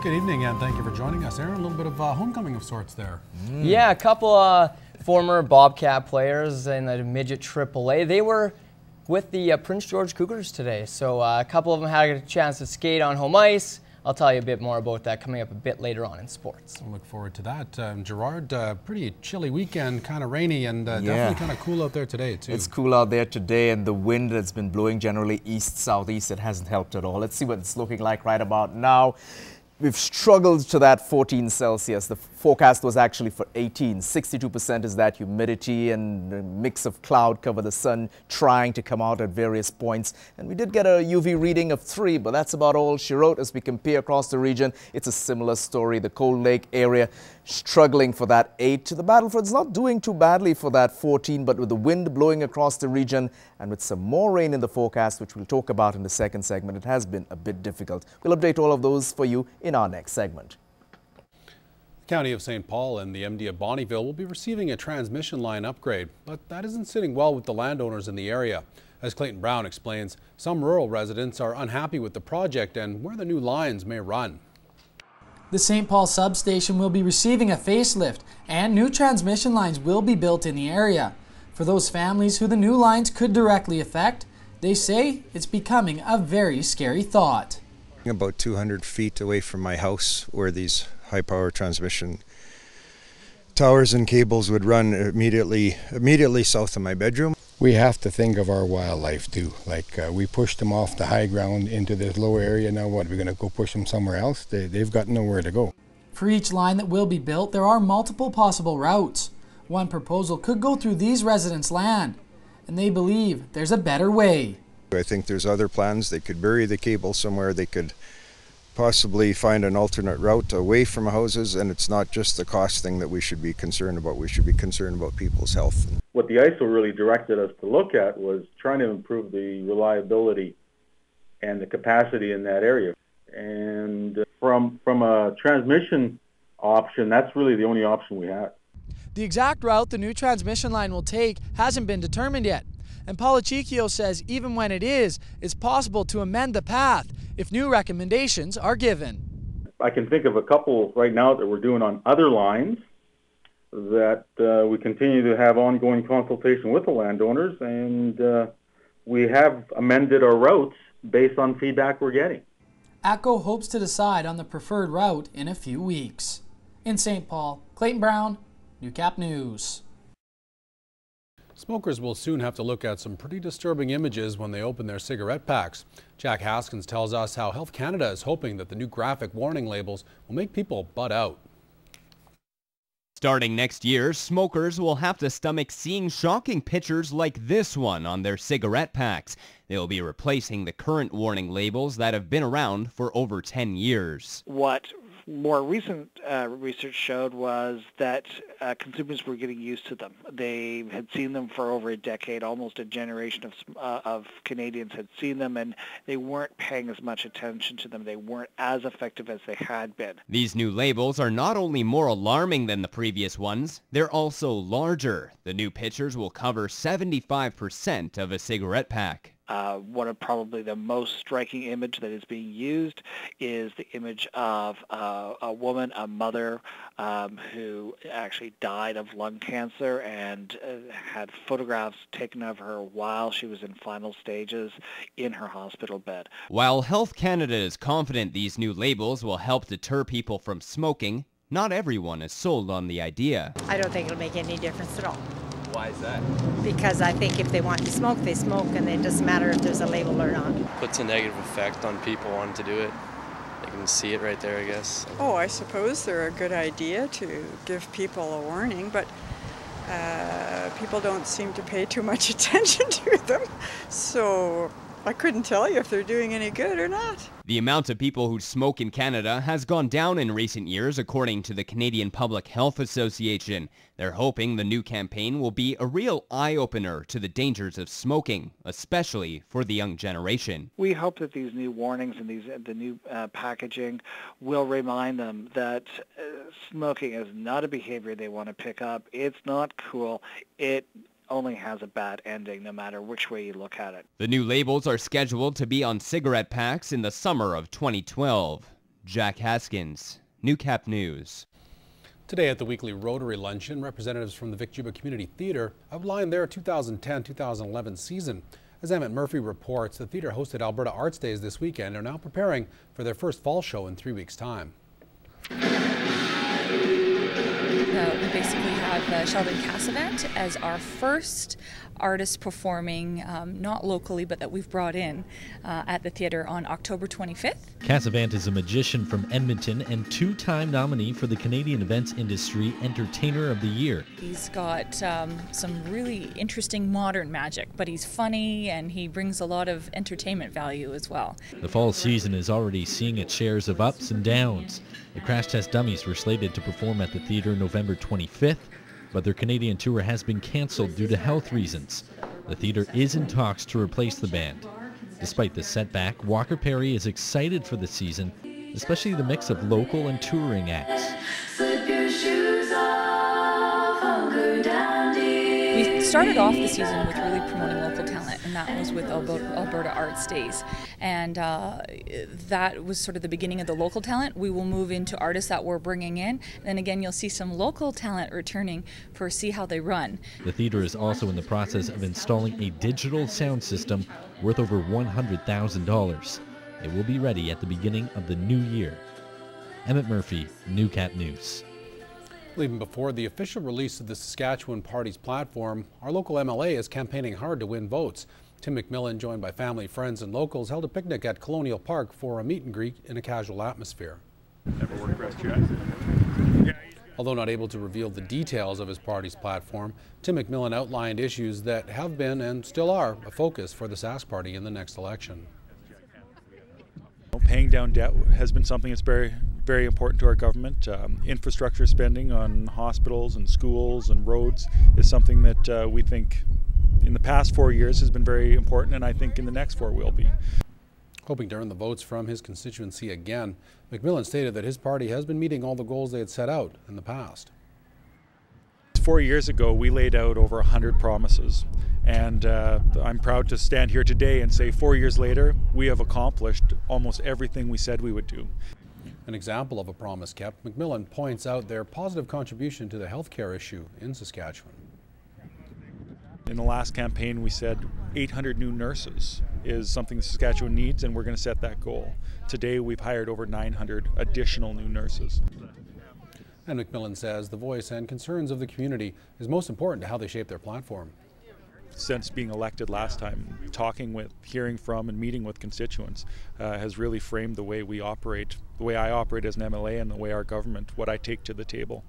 Good evening, and thank you for joining us. Aaron, a little bit of homecoming of sorts there. Yeah, a couple former Bobcat players in the midget AAA. They were with the Prince George Cougars today, so a couple of them had a chance to skate on home ice. I'll tell you a bit more about that coming up a bit later on in sports. I look forward to that. Gerard, pretty chilly weekend, kind of rainy, and definitely kind of cool out there today, too. It's cool out there today, and the wind that's been blowing generally east-southeast, it hasn't helped at all. Let's see what it's looking like right about now. We've struggled to that 14 Celsius. The forecast was actually for 18. 62% is that humidity and a mix of cloud cover, the sun trying to come out at various points. And we did get a UV reading of 3, but that's about all she wrote. As we compare across the region, it's a similar story. The Cold Lake area struggling for that 8. The Battleford's not doing too badly for that 14, but with the wind blowing across the region and with some more rain in the forecast, which we'll talk about in the second segment, it has been a bit difficult. We'll update all of those for you in our next segment. The County of St. Paul and the MD of Bonnyville will be receiving a transmission line upgrade, but that isn't sitting well with the landowners in the area. As Clayton Brown explains, some rural residents are unhappy with the project and where the new lines may run. The St. Paul substation will be receiving a facelift, and new transmission lines will be built in the area. For those families who the new lines could directly affect, they say it's becoming a very scary thought. About 200 feet away from my house, where these high-power transmission towers and cables would run immediately south of my bedroom. We have to think of our wildlife too. Like we pushed them off the high ground into this low area. Now what, we're going to go push them somewhere else? They've got nowhere to go. For each line that will be built, there are multiple possible routes. One proposal could go through these residents' land, and they believe there's a better way. I think there's other plans. They could bury the cable somewhere. They could possibly find an alternate route away from houses, and it's not just the cost thing that we should be concerned about. We should be concerned about people's health. What the ISO really directed us to look at was trying to improve the reliability and the capacity in that area. And from a transmission option, that's really the only option we have. The exact route the new transmission line will take hasn't been determined yet. And Policicchio says even when it is, it's possible to amend the path if new recommendations are given. I can think of a couple right now that we're doing on other lines that we continue to have ongoing consultation with the landowners, and we have amended our routes based on feedback we're getting. ATCO hopes to decide on the preferred route in a few weeks. In St. Paul, Clayton Brown, Newcap News. Smokers will soon have to look at some pretty disturbing images when they open their cigarette packs. Jack Haskins tells us how Health Canada is hoping that the new graphic warning labels will make people butt out. Starting next year, smokers will have to stomach seeing shocking pictures like this one on their cigarette packs. They'll be replacing the current warning labels that have been around for over 10 years. What more recent research showed was that consumers were getting used to them. They had seen them for over a decade. Almost a generation of Canadians had seen them, and they weren't paying as much attention to them. They weren't as effective as they had been. These new labels are not only more alarming than the previous ones, they're also larger. The new pictures will cover 75% of a cigarette pack. One of probably the most striking image that is being used is the image of a woman, a mother, who actually died of lung cancer and had photographs taken of her while she was in final stages in her hospital bed. While Health Canada is confident these new labels will help deter people from smoking, not everyone is sold on the idea. I don't think it'll make any difference at all. Why is that? Because I think if they want to smoke, they smoke, and it doesn't matter if there's a label or not. Puts a negative effect on people wanting to do it. They can see it right there, I guess. Oh, I suppose they're a good idea to give people a warning, but people don't seem to pay too much attention to them. So I couldn't tell you if they're doing any good or not. The amount of people who smoke in Canada has gone down in recent years, according to the Canadian Public Health Association. They're hoping the new campaign will be a real eye-opener to the dangers of smoking, especially for the young generation. We hope that these new warnings and the new packaging will remind them that smoking is not a behavior they want to pick up. It's not cool. It only has a bad ending no matter which way you look at it. The new labels are scheduled to be on cigarette packs in the summer of 2012. Jack Haskins, Newcap News. Today at the weekly Rotary Luncheon, representatives from the Vic-Juba Community Theatre outlined their 2010-2011 season. As Emmett Murphy reports, the theatre hosted Alberta Arts Days this weekend and are now preparing for their first fall show in 3 weeks' time. We basically have Sheldon Cassavant as our first artist performing, not locally, but that we've brought in at the theatre on October 25th. Cassavant is a magician from Edmonton and two-time nominee for the Canadian Events Industry Entertainer of the Year. He's got some really interesting modern magic, but he's funny and he brings a lot of entertainment value as well. The fall season is already seeing its shares of ups and downs. The Crash Test Dummies were slated to perform at the theatre November 25th, but their Canadian tour has been cancelled due to health reasons. The theatre is in talks to replace the band. Despite the setback, Walker Perry is excited for the season, especially the mix of local and touring acts. We started off the season with really promoting local talent, and that was with Alberta Arts Days. And that was sort of the beginning of the local talent. We will move into artists that we're bringing in. Then again, you'll see some local talent returning for See How They Run. The theatre is also in the process of installing a digital sound system worth over $100,000. It will be ready at the beginning of the new year. Emmett Murphy, Newcap News. Even before the official release of the Saskatchewan Party's platform, our local MLA is campaigning hard to win votes. Tim McMillian, joined by family, friends and locals, held a picnic at Colonial Park for a meet and greet in a casual atmosphere. Although not able to reveal the details of his party's platform, Tim McMillian outlined issues that have been and still are a focus for the Sask Party in the next election. Paying down debt has been something that's very important to our government. Infrastructure spending on hospitals and schools and roads is something that we think in the past 4 years has been very important, and I think in the next 4 will be. Hoping to earn the votes from his constituency again, McMillian stated that his party has been meeting all the goals they had set out in the past. 4 years ago, we laid out over 100 promises, and I'm proud to stand here today and say 4 years later, we have accomplished almost everything we said we would do. An example of a promise kept, McMillian points out their positive contribution to the healthcare issue in Saskatchewan. In the last campaign, we said 800 new nurses is something Saskatchewan needs, and we're going to set that goal. Today, we've hired over 900 additional new nurses. And McMillian says the voice and concerns of the community is most important to how they shape their platform. Since being elected last time, talking with, hearing from, and meeting with constituents has really framed the way we operate, the way I operate as an MLA, and the way our government, what I take to the table.